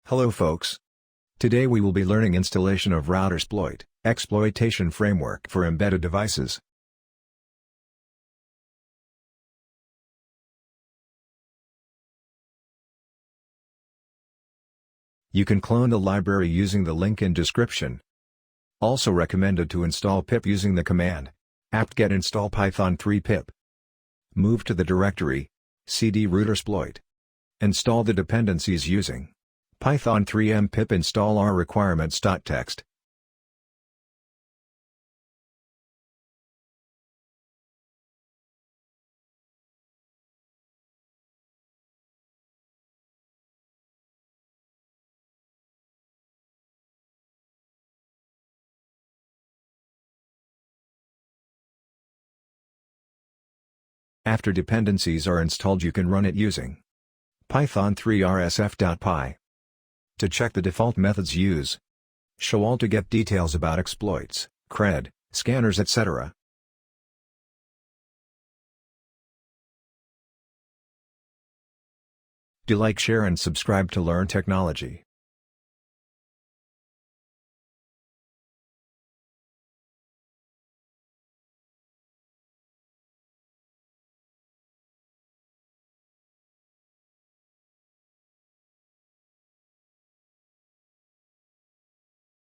Hello folks. Today we will be learning installation of RouterSploit Exploitation Framework for embedded devices. You can clone the library using the link in description. Also recommended to install pip using the command apt-get install python 3 pip. Move to the directory cd RouterSploit. Install the dependencies using python 3 pip install requirements.txt. After dependencies are installed, you can run it using python 3 rsf.py. To check the default methods, use show all to get details about exploits, cred, scanners, etc. Do like, share and subscribe to learn technology.